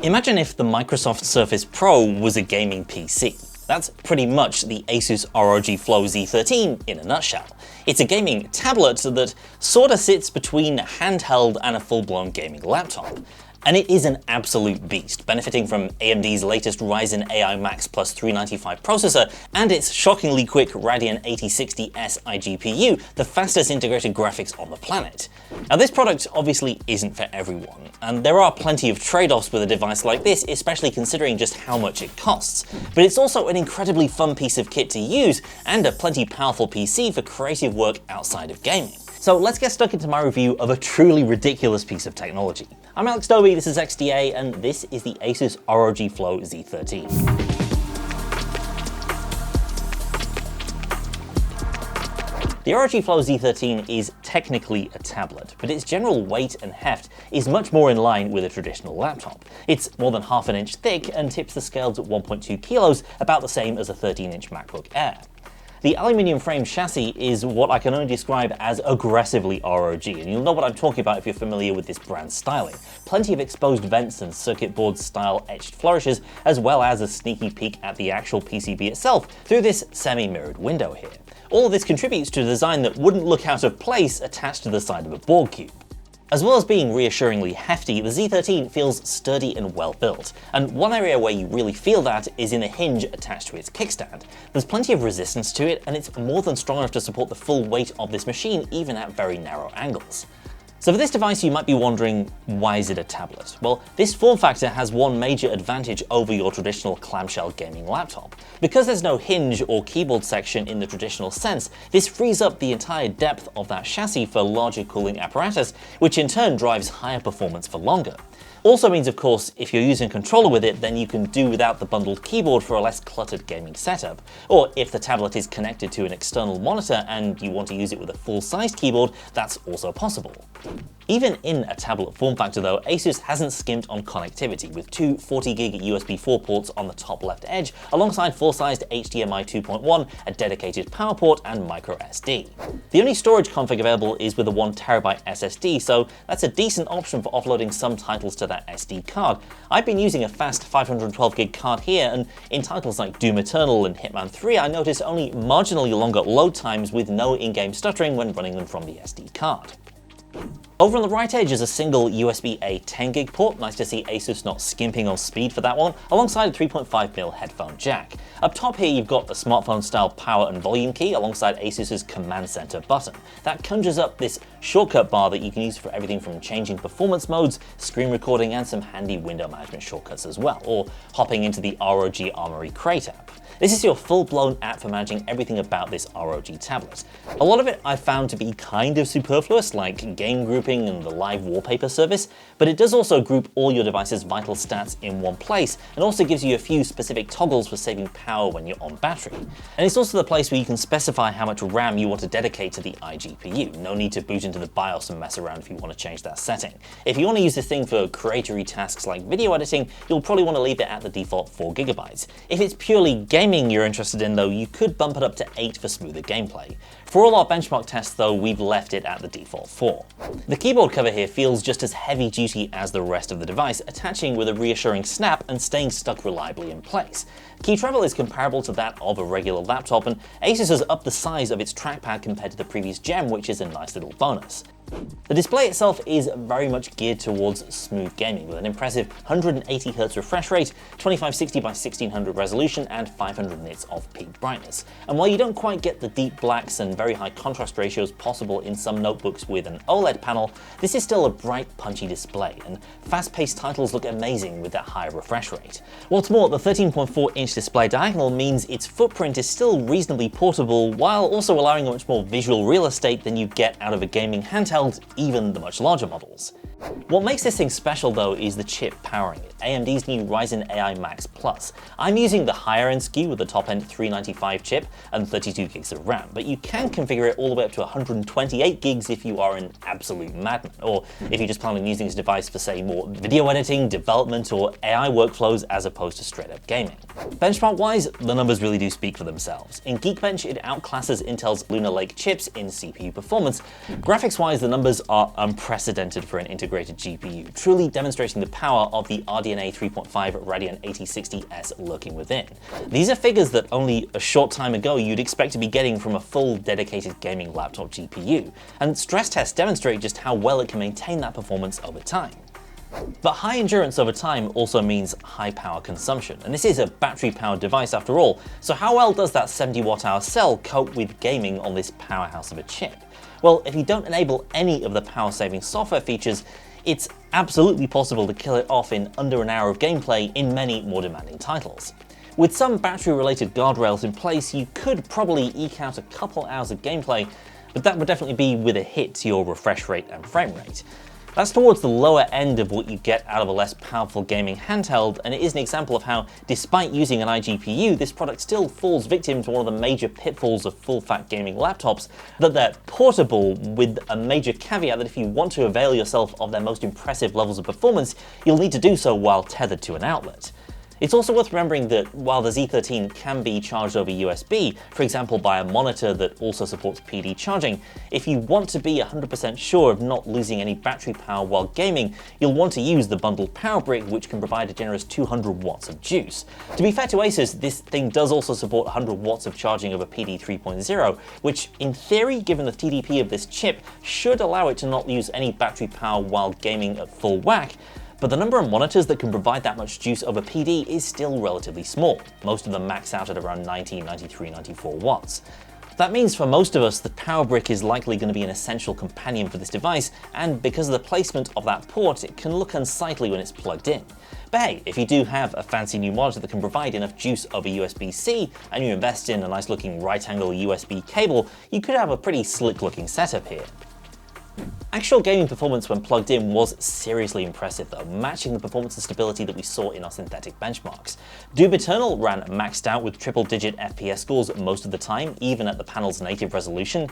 Imagine if the Microsoft Surface Pro was a gaming PC. That's pretty much the ASUS ROG Flow Z13 in a nutshell. It's a gaming tablet that sorta sits between a handheld and a full-blown gaming laptop. And it is an absolute beast, benefiting from AMD's latest Ryzen AI Max plus 395 processor and its shockingly quick Radeon 8060S iGPU, the fastest integrated graphics on the planet. Now this product obviously isn't for everyone, and there are plenty of trade-offs with a device like this, especially considering just how much it costs. But it's also an incredibly fun piece of kit to use, and a plenty powerful PC for creative work outside of gaming. So let's get stuck into my review of a truly ridiculous piece of technology. I'm Alex Dobie, this is XDA, and this is the ASUS ROG Flow Z13. The ROG Flow Z13 is technically a tablet, but its general weight and heft is much more in line with a traditional laptop. It's more than half an inch thick and tips the scales at 1.2 kilos, about the same as a 13-inch MacBook Air. The aluminium frame chassis is what I can only describe as aggressively ROG, and you'll know what I'm talking about if you're familiar with this brand's styling. Plenty of exposed vents and circuit board style etched flourishes, as well as a sneaky peek at the actual PCB itself through this semi-mirrored window here. All of this contributes to a design that wouldn't look out of place attached to the side of a board cube. As well as being reassuringly hefty, the Z13 feels sturdy and well built, and one area where you really feel that is in the hinge attached to its kickstand. There's plenty of resistance to it, and it's more than strong enough to support the full weight of this machine even at very narrow angles. So for this device you might be wondering, why is it a tablet? Well, this form factor has one major advantage over your traditional clamshell gaming laptop. Because there's no hinge or keyboard section in the traditional sense, this frees up the entire depth of that chassis for larger cooling apparatus, which in turn drives higher performance for longer. Also means, of course, if you're using a controller with it, then you can do without the bundled keyboard for a less cluttered gaming setup. Or if the tablet is connected to an external monitor and you want to use it with a full-sized keyboard, that's also possible. Even in a tablet form factor though, ASUS hasn't skimped on connectivity, with two 40GB USB 4 ports on the top left edge, alongside full-sized HDMI 2.1, a dedicated power port, and micro SD. The only storage config available is with a 1TB SSD, so that's a decent option for offloading some titles to that SD card. I've been using a fast 512GB card here, and in titles like Doom Eternal and Hitman 3, I noticed only marginally longer load times with no in-game stuttering when running them from the SD card. Over on the right edge is a single USB-A 10GB port, nice to see ASUS not skimping on speed for that one, alongside a 3.5mm headphone jack. Up top here you've got a smartphone-style power and volume key alongside ASUS's command center button. That conjures up this shortcut bar that you can use for everything from changing performance modes, screen recording, and some handy window management shortcuts as well, or hopping into the ROG Armory Crate app. This is your full-blown app for managing everything about this ROG tablet. A lot of it I've found to be kind of superfluous, like game grouping and the live wallpaper service, but it does also group all your device's vital stats in one place, and also gives you a few specific toggles for saving power when you're on battery. And it's also the place where you can specify how much RAM you want to dedicate to the iGPU. No need to boot into the BIOS and mess around if you want to change that setting. If you want to use this thing for creatory tasks like video editing, you'll probably want to leave it at the default 4GB. If it's purely gaming you're interested in though, you could bump it up to 8 for smoother gameplay. For all our benchmark tests though, we've left it at the default 4. The keyboard cover here feels just as heavy duty as the rest of the device, attaching with a reassuring snap and staying stuck reliably in place. Key travel is comparable to that of a regular laptop, and ASUS has upped the size of its trackpad compared to the previous gen, which is a nice little bonus. The display itself is very much geared towards smooth gaming, with an impressive 180Hz refresh rate, 2560 by 1600 resolution, and 500 nits of peak brightness. And while you don't quite get the deep blacks and very high contrast ratios possible in some notebooks with an OLED panel, this is still a bright, punchy display, and fast-paced titles look amazing with that higher refresh rate. What's more, the 13.4-inch display diagonal means its footprint is still reasonably portable, while also allowing much more visual real estate than you get out of a gaming handheld, even the much larger models. What makes this thing special though is the chip powering it, AMD's new Ryzen AI Max Plus. I'm using the higher end SKU with the top end 395 chip and 32GB of RAM, but you can configure it all the way up to 128GB if you are an absolute madman, or if you just plan on using this device for say more video editing, development, or AI workflows as opposed to straight up gaming. Benchmark wise, the numbers really do speak for themselves. In Geekbench it outclasses Intel's Lunar Lake chips in CPU performance. Graphics wise, the numbers are unprecedented for an integrated integrated GPU, truly demonstrating the power of the RDNA 3.5 Radeon 8060S lurking within. These are figures that only a short time ago you'd expect to be getting from a full dedicated gaming laptop GPU, and stress tests demonstrate just how well it can maintain that performance over time. But high endurance over time also means high power consumption, and this is a battery-powered device after all, so how well does that 70 Wh cell cope with gaming on this powerhouse of a chip? Well, if you don't enable any of the power-saving software features, it's absolutely possible to kill it off in under an hour of gameplay in many more demanding titles. With some battery-related guardrails in place, you could probably eke out a couple hours of gameplay, but that would definitely be with a hit to your refresh rate and frame rate. That's towards the lower end of what you get out of a less powerful gaming handheld, and it is an example of how, despite using an iGPU, this product still falls victim to one of the major pitfalls of full-fat gaming laptops, that they're portable, with a major caveat that if you want to avail yourself of their most impressive levels of performance, you'll need to do so while tethered to an outlet. It's also worth remembering that while the Z13 can be charged over USB, for example by a monitor that also supports PD charging, if you want to be 100% sure of not losing any battery power while gaming, you'll want to use the bundled power brick, which can provide a generous 200 watts of juice. To be fair to ASUS, this thing does also support 100 watts of charging over PD 3.0, which in theory, given the TDP of this chip, should allow it to not use any battery power while gaming at full whack. But the number of monitors that can provide that much juice over PD is still relatively small. Most of them max out at around 90, 93, 94 watts. That means for most of us, the power brick is likely going to be an essential companion for this device, and because of the placement of that port, it can look unsightly when it's plugged in. But hey, if you do have a fancy new monitor that can provide enough juice over USB-C, and you invest in a nice looking right angle USB cable, you could have a pretty slick looking setup here. Actual gaming performance when plugged in was seriously impressive though, matching the performance and stability that we saw in our synthetic benchmarks. Doom Eternal ran maxed out with triple-digit FPS scores most of the time, even at the panel's native resolution.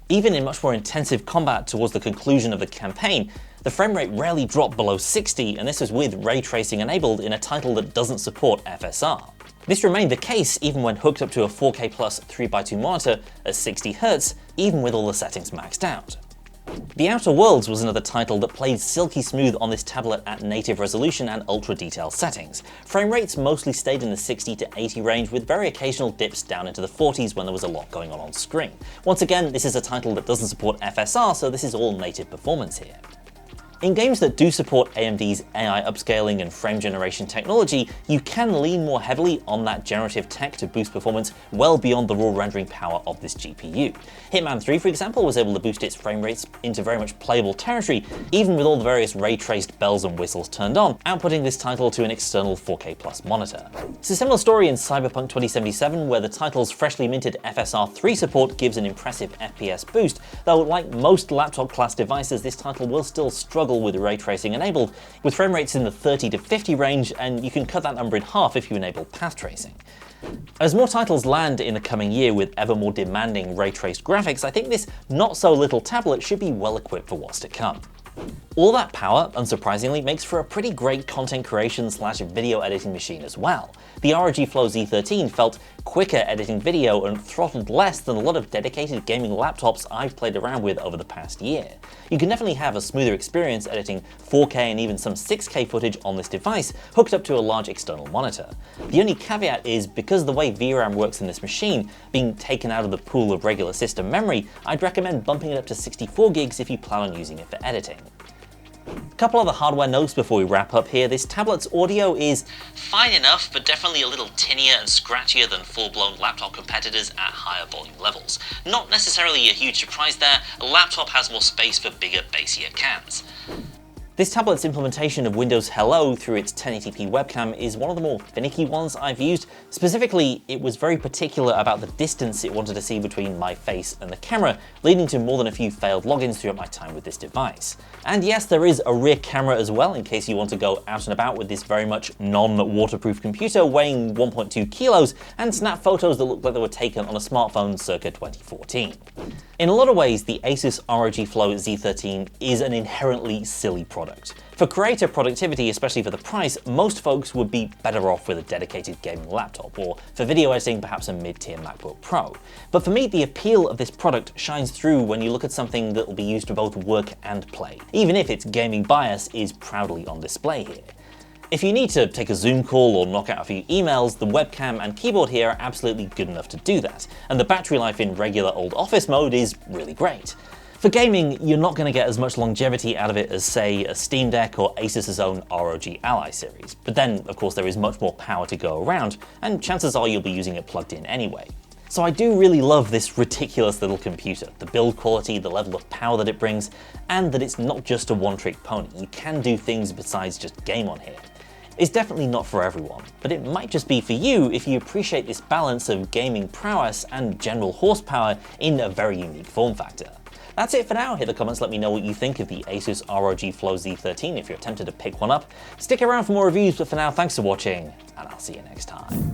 Even in much more intensive combat towards the conclusion of the campaign, the frame rate rarely dropped below 60, and this was with ray tracing enabled in a title that doesn't support FSR. This remained the case even when hooked up to a 4K plus 3x2 monitor at 60Hz, even with all the settings maxed out. The Outer Worlds was another title that played silky smooth on this tablet at native resolution and ultra detail settings. Frame rates mostly stayed in the 60 to 80 range, with very occasional dips down into the 40s when there was a lot going on screen. Once again, this is a title that doesn't support FSR, so this is all native performance here. In games that do support AMD's AI upscaling and frame generation technology, you can lean more heavily on that generative tech to boost performance well beyond the raw rendering power of this GPU. Hitman 3, for example, was able to boost its frame rates into very much playable territory, even with all the various ray-traced bells and whistles turned on, outputting this title to an external 4K plus monitor. It's a similar story in Cyberpunk 2077, where the title's freshly minted FSR 3 support gives an impressive FPS boost, though like most laptop-class devices, this title will still struggle with ray tracing enabled, with frame rates in the 30 to 50 range, and you can cut that number in half if you enable path tracing. As more titles land in the coming year with ever more demanding ray-traced graphics, I think this not-so-little tablet should be well equipped for what's to come. All that power, unsurprisingly, makes for a pretty great content creation / video editing machine as well. The ROG Flow Z13 felt quicker editing video and throttled less than a lot of dedicated gaming laptops I've played around with over the past year. You can definitely have a smoother experience editing 4K and even some 6K footage on this device hooked up to a large external monitor. The only caveat is, because of the way VRAM works in this machine, being taken out of the pool of regular system memory, I'd recommend bumping it up to 64 gigs if you plan on using it for editing. A couple other hardware notes before we wrap up here. This tablet's audio is fine enough, but definitely a little tinnier and scratchier than full-blown laptop competitors at higher volume levels. Not necessarily a huge surprise there, a laptop has more space for bigger, bassier cans. This tablet's implementation of Windows Hello through its 1080p webcam is one of the more finicky ones I've used. Specifically, it was very particular about the distance it wanted to see between my face and the camera, leading to more than a few failed logins throughout my time with this device. And yes, there is a rear camera as well, in case you want to go out and about with this very much non-waterproof computer weighing 1.2 kilos and snap photos that look like they were taken on a smartphone circa 2014. In a lot of ways, the ASUS ROG Flow Z13 is an inherently silly product. For creator productivity, especially for the price, most folks would be better off with a dedicated gaming laptop, or for video editing, perhaps a mid-tier MacBook Pro. But for me, the appeal of this product shines through when you look at something that will be used to both work and play, even if its gaming bias is proudly on display here. If you need to take a Zoom call or knock out a few emails, the webcam and keyboard here are absolutely good enough to do that, and the battery life in regular old office mode is really great. For gaming, you're not going to get as much longevity out of it as, say, a Steam Deck or Asus's own ROG Ally series, but then, of course, there is much more power to go around, and chances are you'll be using it plugged in anyway. So I do really love this ridiculous little computer, the build quality, the level of power that it brings, and that it's not just a one-trick pony. You can do things besides just game on here. It's definitely not for everyone, but it might just be for you if you appreciate this balance of gaming prowess and general horsepower in a very unique form factor. That's it for now. Hit the comments, let me know what you think of the ASUS ROG Flow Z13 if you're tempted to pick one up. Stick around for more reviews, but for now, thanks for watching, and I'll see you next time.